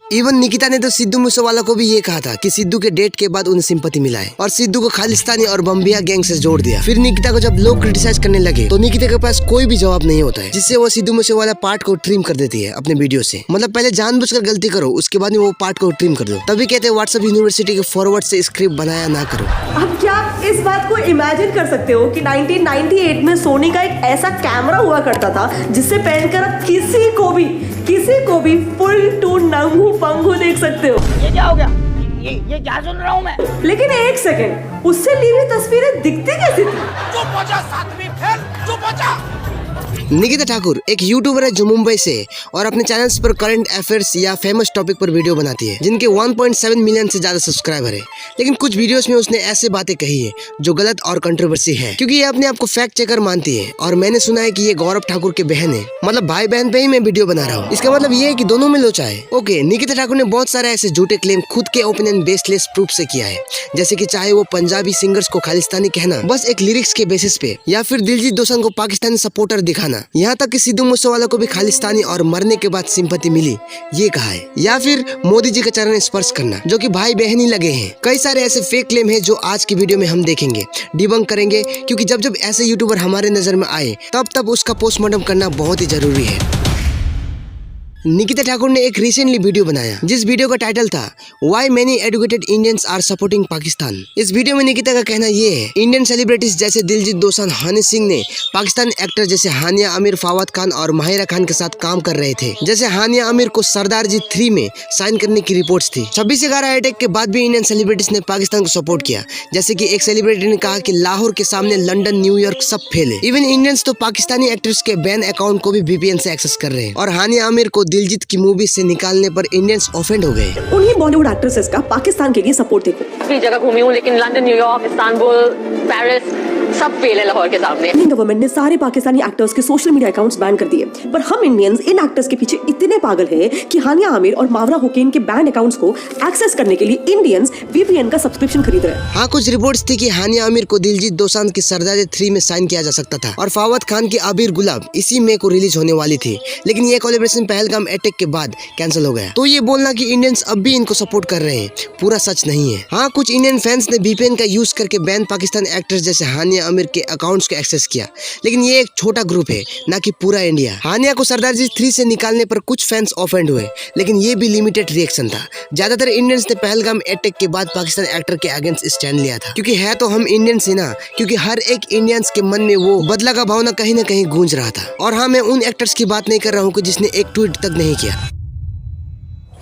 Even Nikita ने तो सिद्धू मूसेवाला को भी ये कहा था कि सिद्धू के डेट के बाद उन्हें सिंपैथी मिला है और सिद्धू को खालिस्तानी और बम्बिया गैंग से जोड़ दिया। फिर निकिता को जब लोग क्रिटिसाइज करने लगे तो निकिता के पास कोई भी जवाब नहीं होता है, जिससे वो सिद्धू मूसेवाला पार्ट को ट्रिम कर देती है अपने वीडियो से। मतलब पहले जानबूझकर गलती करो, उसके बाद में वो पार्ट को ट्रिम कर दो। तभी कहते हैं व्हाट्सएप यूनिवर्सिटी के फॉरवर्ड से स्क्रिप्ट बनाया ना करो। अब क्या इस बात को इमेजिन कर सकते हो कि 1998 में सोनी का एक ऐसा कैमरा हुआ करता था जिससे पहनकर आप किसी को भी फुल टू नंगू पंगू देख सकते हो। ये क्या हो गया? ये क्या सुन रहा हूँ मैं? लेकिन एक सेकंड, उससे ली हुई तस्वीरें दिखती कैसी थी? चुप हो जा सातवीं फेल, चुप हो जा। निकिता ठाकुर एक यूट्यूबर है जो मुंबई से और अपने चैनल्स पर करंट अफेयर्स या फेमस टॉपिक पर वीडियो बनाती है जिनके 1.7 मिलियन से ज्यादा सब्सक्राइबर है। लेकिन कुछ वीडियोस में उसने ऐसे बातें कही है जो गलत और कंट्रोवर्सी है, क्योंकि ये अपने आप को फैक्ट चेकर मानती है। और मैंने सुना है कि ये गौरव ठाकुर के बहन है, मतलब भाई बहन पे ही मैं वीडियो बना रहा हूँ। इसका मतलब ये है कि दोनों में लोचा है। ओके, निकिता ठाकुर ने बहुत सारे ऐसे झूठे क्लेम खुद के ओपिनियन बेसलेस प्रूफ से किया है, जैसे कि चाहे वो पंजाबी सिंगर्स को खालिस्तानी कहना बस एक लिरिक्स के बेसिस पे, या फिर दिलजीत दोसांझ को पाकिस्तानी सपोर्टर दिखाना, यहाँ तक कि सिद्धू मूसेवाला को भी खालिस्तानी और मरने के बाद सिंपैथी मिली ये कहा है, या फिर मोदी जी का चरण स्पर्श करना जो कि भाई बहन ही लगे हैं। कई सारे ऐसे फेक क्लेम हैं जो आज की वीडियो में हम देखेंगे, डिबंक करेंगे, क्योंकि जब ऐसे यूट्यूबर हमारे नजर में आए तब उसका पोस्टमार्टम करना बहुत ही जरूरी है। निकिता ठाकुर ने एक रिसेंटली वीडियो बनाया जिस वीडियो का टाइटल था why many educated Indians are supporting Pakistan. इस वीडियो में निकिता का कहना ये है, इंडियन सेलिब्रिटीज जैसे दिलजीत दोसांझ, हनी सिंह ने पाकिस्तानी एक्टर जैसे हानिया आमिर, फवाद खान और माहिरा खान के साथ काम कर रहे थे। जैसे हानिया आमिर को सरदारजी 3 में साइन करने की रिपोर्ट्स थी। 26/11 अटैक के बाद भी इंडियन सेलिब्रिटीज ने पाकिस्तान को सपोर्ट किया, जैसे कि एक सेलिब्रिटी ने कहा कि लाहौर के सामने लंदन, न्यूयॉर्क सब फेल है। इवन इंडियंस तो पाकिस्तानी एक्टर्स के बैन अकाउंट को भी VPN से एक्सेस कर रहे हैं। और हानिया आमिर को दिलजीत की मूवी से निकालने पर इंडियंस ऑफेंड हो गए। उन्हीं बॉलीवुड एक्ट्रेसेस का पाकिस्तान के लिए सपोर्ट देखो। काफी जगह घूमी हूँ, लेकिन लंदन, न्यूयॉर्क, इस्तांबुल, पेरिस सब फेल है लाहौर के सामने। इंडियन गवर्नमेंट ने सारे पाकिस्तानी एक्टर्स के सोशल मीडिया अकाउंट्स बैन कर दिए, पर हम इंडियंस इन एक्टर्स के पीछे इतने पागल हैं कि हानिया आमिर और मावरा हुसैन के बैन अकाउंट्स को एक्सेस करने के लिए इंडियंस VPN का सब्सक्रिप्शन खरीद रहे हैं। हाँ, कुछ रिपोर्ट्स थी कि हानिया आमिर को दिलजीत दोसांझ की सरदार 3 में साइन किया जा सकता था और फवाद खान की आबिर गुलाब इसी मई को रिलीज होने वाली थी, लेकिन ये कोलैबोरेशन पहलगाम अटैक के बाद कैंसिल हो गया। तो ये बोलना कि इंडियंस अब भी इनको सपोर्ट कर रहे हैं पूरा सच नहीं है। हाँ, कुछ इंडियन फैंस ने VPN का यूज करके बैन पाकिस्तान एक्टर्स जैसे हानिया आमिर के अकाउंट्स को एक्सेस किया, लेकिन ये एक छोटा ग्रुप है, ना कि पूरा इंडिया। हानिया को सरदारजी 3 से निकालने पर कुछ फैंस ऑफेंड हुए, लेकिन ये भी लिमिटेड रिएक्शन था। ज्यादातर इंडियंस ने पहलगाम अटैक के बाद पाकिस्तान एक्टर के अगेंस्ट स्टैंड लिया था, क्योंकि है तो हम इंडियंस ही ना, क्योंकि हर एक इंडियंस के मन में वो बदला का भावना कहीं ना कहीं गूंज रहा था। और हाँ, मैं उन एक्टर्स की बात नहीं कर रहा हूँ कि जिसने एक ट्वीट तक नहीं किया।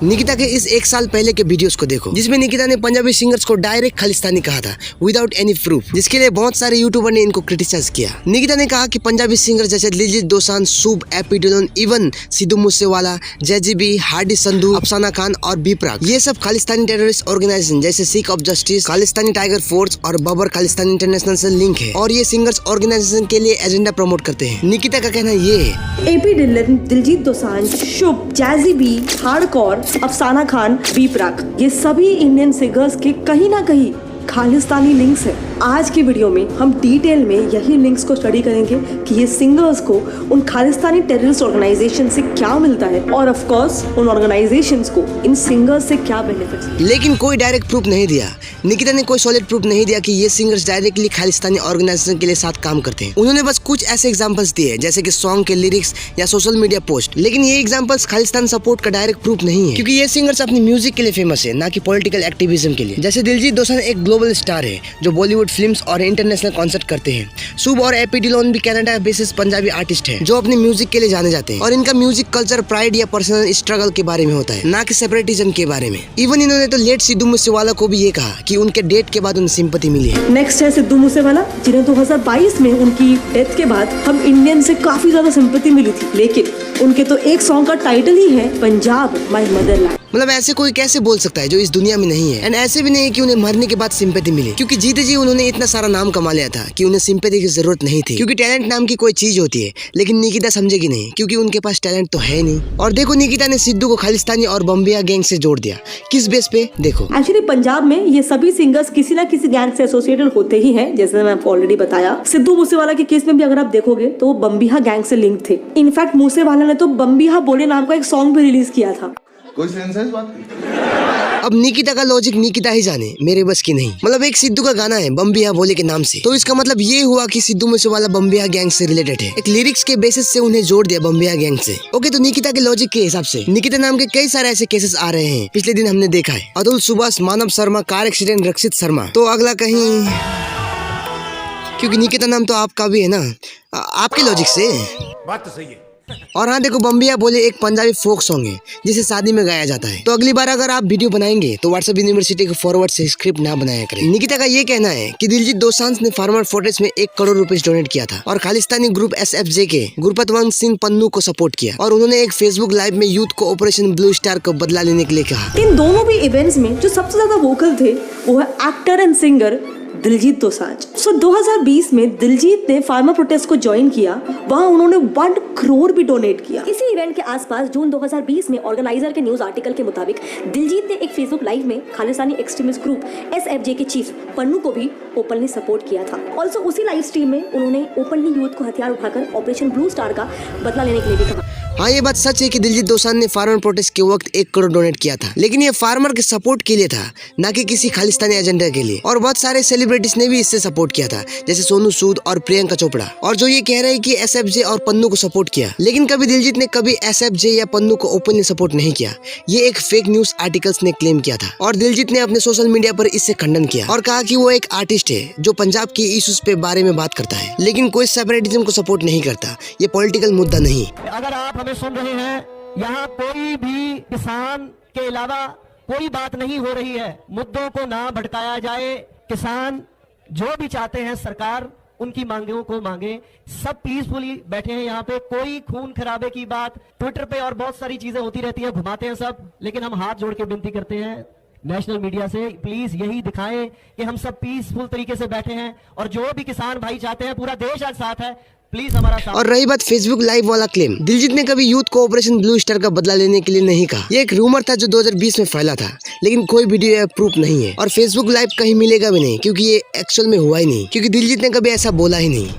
निकिता के इस 1 साल पहले के वीडियोस को देखो, जिसमें निकिता ने पंजाबी सिंगर्स को डायरेक्ट खालिस्तानी कहा था विदाउट एनी प्रूफ, जिसके लिए बहुत सारे यूट्यूबर ने इनको क्रिटिसाइज किया। निकिता ने कहा कि पंजाबी सिंगर्स जैसे दिलजीत दोसांझ, सूब, AP Dhillon, even Sidhu Moosewala, JGB, Hardy Sandhu, अफसाना खान और बी प्राक, ये सब खालिस्तानी टेररिस्ट ऑर्गेनाइजेशन जैसे Sikh of justice, Khalistani tiger force और बबर खालिस्तानी इंटरनेशनल से लिंक है और ये सिंगर्स ऑर्गेनाइजेशन के लिए एजेंडा प्रमोट करते हैं। निकिता का कहना ये है, एपी डिलन, दिलजीत दोसांझ, शुभ, JGB, हार्डकोर, अफसाना खान, बी प्राक, ये सभी इंडियन सिंगर्स के कहीं ना कहीं खालिस्तानी लिंक्स है। आज की वीडियो में हम डिटेल में यही लिंक्स को स्टडी करेंगे कि ये सिंगर्स को उन खालिस्तानी टेररिस्ट ऑर्गेनाइजेशन से क्या मिलता है और ऑफ कोर्स उन ऑर्गेनाइजेशंस को इन सिंगर्स से क्या बेनिफिट्स। लेकिन कोई डायरेक्ट प्रूफ नहीं दिया। निकिता ने कोई सॉलिड प्रूफ नहीं दिया कि ये सिंगर्स डायरेक्टली खालिस्तानी ऑर्गेनाइजेशन के लिए साथ काम करते हैं। उन्होंने बस कुछ ऐसे एग्जांपल्स दिए जैसे कि सॉन्ग के लिरिक्स या सोशल मीडिया पोस्ट, लेकिन ये एग्जांपल्स खालिस्तान सपोर्ट का डायरेक्ट प्रूफ नहीं है, क्योंकि ये सिंगर्स अपनी म्यूजिक के लिए फेमस है, ना कि पॉलिटिकल एक्टिविज्म के लिए। जैसे दिलजीत दोसांझ एक ग्लोबल स्टार है जो बॉलीवुड फिल्म्स और इंटरनेशनल कॉन्सर्ट करते हैं। सूब और एपी डिलोन भी कनाडा बेसिस पंजाबी आर्टिस्ट हैं जो अपने म्यूजिक के लिए जाने जाते हैं और इनका म्यूजिक कल्चर प्राइड या पर्सनल स्ट्रगल के बारे में होता है, ना कि सेपरेटिज्म के बारे में। इवन इन्होंने तो लेट सिद्धू मूसेवाला को भी ये कहा कि उनके डेट के बाद उन्हें सिंपैथी मिली है। नेक्स्ट है सिद्धू मूसेवाला, जिन्हें 2022 में उनकी डेथ के बाद हम इंडियन से काफी ज्यादा सिंपैथी मिली थी, लेकिन उनके तो एक सॉन्ग का टाइटल ही है पंजाब माय मदरलैंड। मतलब ऐसे कोई कैसे बोल सकता है जो इस दुनिया में नहीं है। एंड ऐसे भी नहीं है कि उन्हें मरने के बाद सिंपैथी मिली, क्योंकि जीते जी उन्होंने इतना सारा नाम कमा लिया था कि उन्हें सिंपैथी की जरूरत नहीं थी, क्योंकि टैलेंट नाम की कोई चीज होती है। लेकिन निकिता समझेगी नहीं, क्योंकि उनके पास टैलेंट तो है नहीं। और देखो, निकिता ने सिद्धू को खालिस्तानी और बम्बिया गैंग से जोड़ दिया। किस बेस पे? देखो, एक्चुअली पंजाब में ये सभी सिंगर्स किसी ना किसी गैंग से एसोसिएटेड होते ही हैं, जैसे मैंने आपको ऑलरेडी बताया। सिद्धू मूसेवाला के केस में भी अगर आप देखोगे तो वो बम्बिया गैंग से लिंक थे। इनफैक्ट मूसेवाला ने तो बम्बिया बोले नाम का एक सॉन्ग भी रिलीज किया था। कोई सेंस है इस बात की? अब निकिता का लॉजिक निकिता ही जाने, मेरे बस की नहीं। मतलब एक सिद्धू का गाना है बम्बिया बोले के नाम से, तो इसका मतलब ये हुआ कि सिद्धू मूसेवाला बम्बिया गैंग से रिलेटेड है। एक लिरिक्स के बेसिस से उन्हें जोड़ दिया बम्बिया गैंग से। ओके, तो निकिता के लॉजिक के हिसाब से निकिता नाम के कई सारे ऐसे केसेस आ रहे हैं, पिछले दिन हमने देखा है। अतुल सुभाष, मानव शर्मा, कार एक्सीडेंट, रक्षित शर्मा। तो अगला कहीं, क्योंकि निकिता नाम तो आपका भी है ना, आपके लॉजिक से। बात तो सही है। और हाँ देखो, बम्बिया बोले एक पंजाबी फोक सॉन्ग है जिसे शादी में गाया जाता है। तो अगली बार अगर आप वीडियो बनाएंगे तो व्हाट्सएप यूनिवर्सिटी के फॉरवर्ड से स्क्रिप्ट ना बनाया करें। निकिता का ये कहना है कि दिलजीत दोसांझ ने फार्मर फोर्ट्रेस में 1 करोड़ रुपए डोनेट किया था और खालिस्तानी ग्रुप SFJ के गुरपतवंत सिंह पन्नू को सपोर्ट किया, और उन्होंने एक फेसबुक लाइव में यूथ को ऑपरेशन ब्लू स्टार को बदला लेने के लिए कहा। इन दोनों भी इवेंट्स में जो सबसे ज्यादा वोकल थे वो है actor and singer Diljit Dosanjh. 2020 में दिलजीत ने फार्मर प्रोटेस्ट को ज्वाइन किया, वहां उन्होंने 1 करोड़ भी डोनेट किया। इसी इवेंट के आसपास जून 2020 में ऑर्गेनाइजर के न्यूज आर्टिकल के मुताबिक दिलजीत ने एक फेसबुक लाइव में खालिस्तानी एक्सट्रीमिस्ट ग्रुप SFJ के चीफ पन्नू को भी ओपनली सपोर्ट किया था। ऑल्सो उसी लाइव स्ट्रीम में उन्होंने ओपनली यूथ को हथियार उठाकर ऑपरेशन ब्लू स्टार का बदला लेने के लिए भी कहा। हाँ, ये बात सच है कि दिलजीत दोसांझ ने फार्मर प्रोटेस्ट के वक्त 1 करोड़ डोनेट किया था, लेकिन ये फार्मर के सपोर्ट के लिए था, ना कि किसी खालिस्तानी एजेंडा के लिए। और बहुत सारे सेलिब्रिटीज ने भी इससे सपोर्ट किया था, जैसे सोनू सूद और प्रियंका चोपड़ा, और जो ये कह रहे हैं कि SFJ और पन्नू को सपोर्ट किया। लेकिन कभी दिलजीत ने कभी SFJ या पन्नू को ओपनली सपोर्ट नहीं किया, ये एक फेक न्यूज आर्टिकल्स ने क्लेम किया था। और दिलजीत ने अपने सोशल मीडिया पर इससे खंडन किया और कहा कि वो एक आर्टिस्ट है जो पंजाब की इश्यूज पे बारे में बात करता है, लेकिन कोई सेपरेटिज्म को सपोर्ट नहीं करता। ये पॉलिटिकल मुद्दा नहीं। अगर आप हमें सुन रहे हैं, यहाँ कोई भी किसान के अलावा कोई बात नहीं हो रही है, मुद्दों को ना भटकाया जाए। किसान जो भी चाहते हैं सरकार उनकी मांगों को मांगे, सब पीसफुली बैठे हैं यहाँ पे, कोई खून खराबे की बात ट्विटर पे और बहुत सारी चीजें होती रहती है, घुमाते हैं सब, लेकिन हम हाथ जोड़ के विनती करते हैं नेशनल मीडिया से, प्लीज यही दिखाएं कि हम सब पीसफुल तरीके से बैठे हैं और जो भी किसान भाई चाहते हैं, पूरा देश आज साथ है, प्लीज हमारा साथ। और रही बात फेसबुक लाइव वाला क्लेम, दिलजीत ने कभी यूथ को ऑपरेशन ब्लू स्टार का बदला लेने के लिए नहीं कहा। ये एक रूमर था जो 2020 में फैला था, लेकिन कोई वीडियो या प्रूफ नहीं है, और फेसबुक लाइव कहीं मिलेगा भी नहीं, क्योंकि ये एक्चुअल में हुआ ही नहीं, क्योंकि दिलजीत ने कभी ऐसा बोला ही नहीं।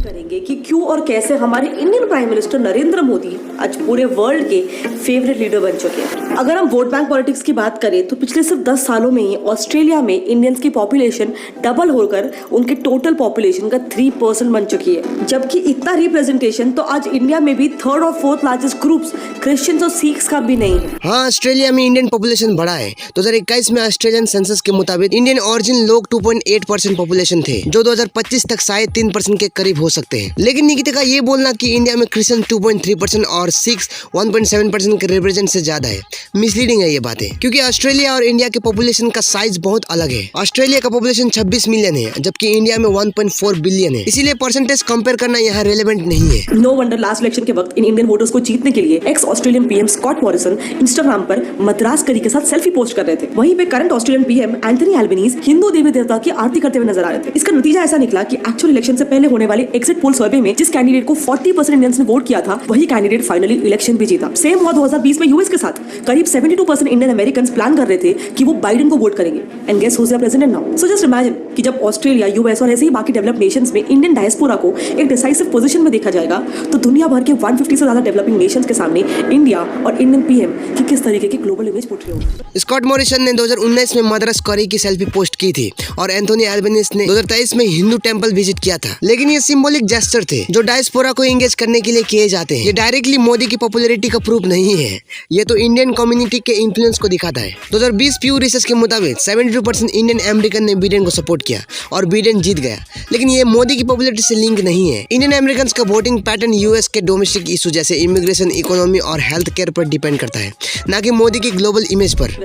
करेंगे कि क्यों और कैसे हमारे Indian prime minister Narendra Modi आज पूरे वर्ल्ड के फेवरेट लीडर बन चुके हैं। अगर हम वोट बैंक पॉलिटिक्स की बात करें तो पिछले सिर्फ 10 सालों में ही ऑस्ट्रेलिया में इंडियंस की पॉपुलेशन डबल होकर उनके टोटल पॉपुलेशन का 3% बन चुकी है। जबकि इतना रिप्रेजेंटेशन तो आज इंडिया में भी 3rd और 4th लार्जेस्ट ग्रुप्स क्रिश्चियंस और सिख्स का भी नहीं है। हाँ, ऑस्ट्रेलिया में इंडियन पॉपुलेशन बढ़ा है। 2021 में ऑस्ट्रेलियन सेंसस के मुताबिक इंडियन ओरिजिन लोग 2.8% पॉपुलेशन थे, जो 2025 तक शायद 3% के करीब हो सकते हैं। लेकिन निकिता का ये बोलना कि इंडिया में क्रिश्चियन 2.3% और सिख्स 1.7% के रिप्रेजेंट से ज्यादा है, मिसलीडिंग है ये बातें, क्योंकि ऑस्ट्रेलिया और इंडिया के पॉपुलेशन का साइज बहुत अलग है। ऑस्ट्रेलिया का पॉपुलेशन 26 मिलियन है, जबकि इंडिया में 1.4 बिलियन है, इसीलिए परसेंटेज कंपेयर करना यहाँ रेलेवेंट नहीं है। नो वंडर लास्ट इलेक्शन के वक्त इन इंडियन वोटर्स को जीतने के लिए ex Australian PM Scott Morrison Instagram पर मद्रास करी के साथ सेल्फी पोस्ट कर रहे थे। वहीं पे current Australian PM Anthony Albanese Hindu देवी देवता की आरती करते हुए नजर आ रहे थे। इसका नतीजा ऐसा निकला कि एक्चुअल इलेक्शन से पहले होने वाले एग्जिट पोल सर्वे में जिस कैंडिडेट को 40% इंडियंस ने वोट किया था, वही कैंडिडेट फाइनली इलेक्शन भी जीता। सेम हुआ 2020 में यूएस के साथ। करीब 72% इंडियन अमेरिकन्स प्लान कर रहे थे कि वो बाइडेन को वोट करेंगे, and guess who is the president now. So just imagine कि जब ऑस्ट्रेलिया, यूएस और ऐसे ही बाकी डेवलप्ड नेशंस में इंडियन डायस्पोरा को एक डिसाइसिव पोजीशन में देखा जाएगा, तो दुनिया भर के 150 से ज्यादा डेवलपिंग नेशंस के सामने इंडिया और इंडियन पीएम की किस तरीके की ग्लोबल इमेज पोर्ट्रे होगी। स्कॉट मॉरिसन ने 2019 में मद्रास करी की सेल्फी पोस्ट की थी, और एंथनी एल्बनीज ने 2023 में हिंदू टेंपल विजिट किया था। लेकिन ये सिंबॉलिक जेस्चर थे जो डायस्पोरा को एंगेज करने के लिए किए जाते हैं। ये डायरेक्टली मोदी की पॉपुलैरिटी का प्रूफ नहीं है, ये तो इंडियन कम्युनिटी के इन्फ्लुएंस को दिखाता है। 2020 प्यू रिसर्च के मुताबिक 72% इंडियन अमेरिकन ने बिडेन को सपोर्ट किया और बिडेन जीत गया, लेकिन ये मोदी की पॉपुलैरिटी से लिंक नहीं है। इंडियन अमेरिकन का वोटिंग पैटर्न यूएस के डोमेस्टिक इशू जैसे इमिग्रेशन, इकोनॉमी और हेल्थ केयर पर डिपेंड करता है, ना कि मोदी की ग्लोबल इमेज पर।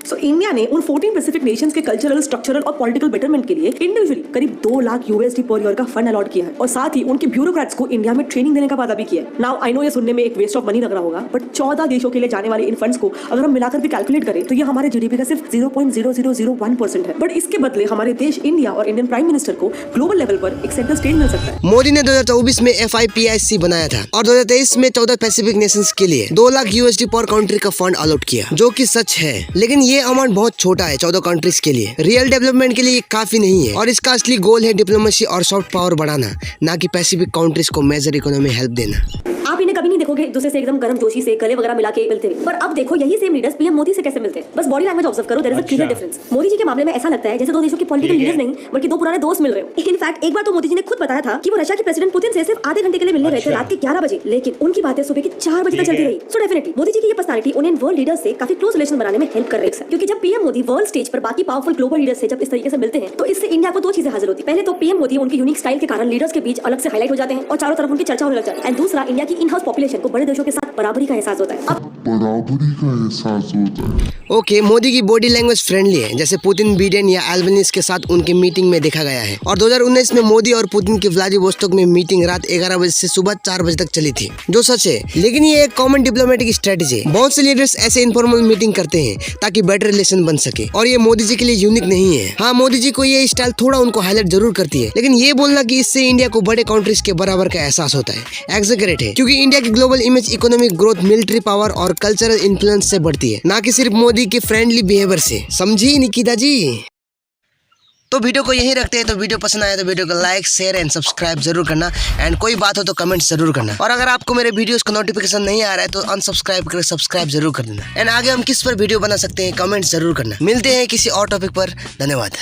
सो इंडिया ने उन 14 पैसिफिक नेशंस के कल्चरल, स्ट्रक्चरल और पॉलिटिकल बेटरमेंट के लिए इंडिविजुअली करीब 2 लाख USD पर ईयर का फंड अलॉट किया है, और साथ ही उनके ब्यूरोक्रेट्स को इंडिया में ट्रेनिंग देने का वादा भी किया है। नाउ आई नो ये सुनने में एक वेस्ट ऑफ मनी लग रहा होगा, बट 14 देशों के लिए जाने वाले इन फंड्स को अगर हम मिलाकर भी कैलकुलेट करें तो ये हमारे जीडीपी का सिर्फ 0.0001% है। बट इसके बदले हमारे देश इंडिया और इंडियन प्राइम मिनिस्टर को ग्लोबल लेवल पर एक सेंटर स्टेज मिल सकता है। मोदी ने 2024 में FIPIC बनाया था और 2023 में 14 पैसिफिक नेशंस के लिए 2 लाख USD पर कंट्री का फंड अमाउंट अलॉट किया, जो कि सच है। लेकिन ये अमाउंट बहुत छोटा है 14 कंट्रीज के लिए। रियल डेवलपमेंट के लिए ये काफी नहीं है और इसका असली गोल है डिप्लोमेसी और सॉफ्ट पावर बढ़ाना, ना कि पैसिफिक कंट्रीज को मेजर इकोनॉमी हेल्प देना। आप इन्हें कभी नहीं देखोगे एक दूसरे से एकदम गर्म जोशी से गले वगैरह मिला के मिलते हुए, पर अब देखो यही सेम लीडर्स पीएम मोदी से कैसे मिलते हैं। बस बॉडी लैंग्वेज ऑब्जर्व करो, there is a clear difference. Modi ji के मामले में ऐसा लगता है जैसे दो देशों के पॉलिटिकल लीडर्स नहीं बल्कि दो पुराने दोस्त मिल रहे हो। इनफैक्ट एक बार तो मोदी जी ने खुद बताया था कि वो रशिया के प्रेसिडेंट पुतिन से सिर्फ आधे घंटे के लिए मिलने गए थे रात के 11 बजे, लेकिन उनकी बातें सुबह के 4 बजे तक चलती रही। सो डेफिनेटली मोदी जी की ये पर्सनालिटी उन्हें वर्ल्ड लीडर्स से काफी क्लोज रिलेशन बनाने में हेल्प कर रही है, क्योंकि जब पीएम मोदी वर्ल्ड स्टेज पर बाकी पावरफुल ग्लोबल लीडर्स से जब इस तरीके से मिलते हैं तो इससे इंडिया को दो चीजें हासिल होती है। पहले तो पीएम मोदी उनकी यूनिक स्टाइल के कारण लीडर्स के बीच अलग से हाईलाइट हो जाते हैं और चारों तरफ उनकी चर्चा होने लग जाती है। एंड दूसरा, इंडिया की इन हाउस पॉपुलेशन को बड़े देशों के साथ बराबरी का एहसास होता है। ओके, मोदी की बॉडी लैंग्वेज फ्रेंडली है, जैसे पुतिन, बिडेन या एल्बनीज के साथ उनकी मीटिंग में देखा गया है। और 2019 में मोदी और पुतिन की व्लादिवोस्तोक में मीटिंग रात 11 बजे से सुबह 4 बजे तक चली थी, जो सच है। लेकिन ये एक कॉमन डिप्लोमेटिक स्ट्रेटेजी है। बहुत से लीडर्स ऐसे इनफॉर्मल मीटिंग करते हैं ताकि बेटर रिलेशन बन सके, और ये मोदी जी के लिए यूनिक नहीं है। हाँ, मोदी जी को ये स्टाइल थोड़ा उनको हाईलाइट जरूर करती है, लेकिन ये बोलना कि इससे इंडिया को बड़े कंट्रीज के बराबर का एहसास होता है एग्जैगरेट है, क्योंकि इंडिया की global image, economic growth, military power और कल्चरल इन्फ्लुएंस से बढ़ती है, ना कि सिर्फ मोदी के फ्रेंडली बिहेवियर से। समझी निकिता जी? तो वीडियो को यहीं रखते हैं। तो वीडियो पसंद आया तो वीडियो को लाइक, शेयर एंड सब्सक्राइब जरूर करना। एंड कोई बात हो तो कमेंट जरूर करना। और अगर आपको मेरे वीडियोस का नोटिफिकेशन नहीं आ रहा है तो अनसब्सक्राइब करके सब्सक्राइब जरूर कर देना। एंड आगे हम किस पर वीडियो बना सकते हैं कमेंट जरूर करना। मिलते हैं किसी और टॉपिक पर। धन्यवाद।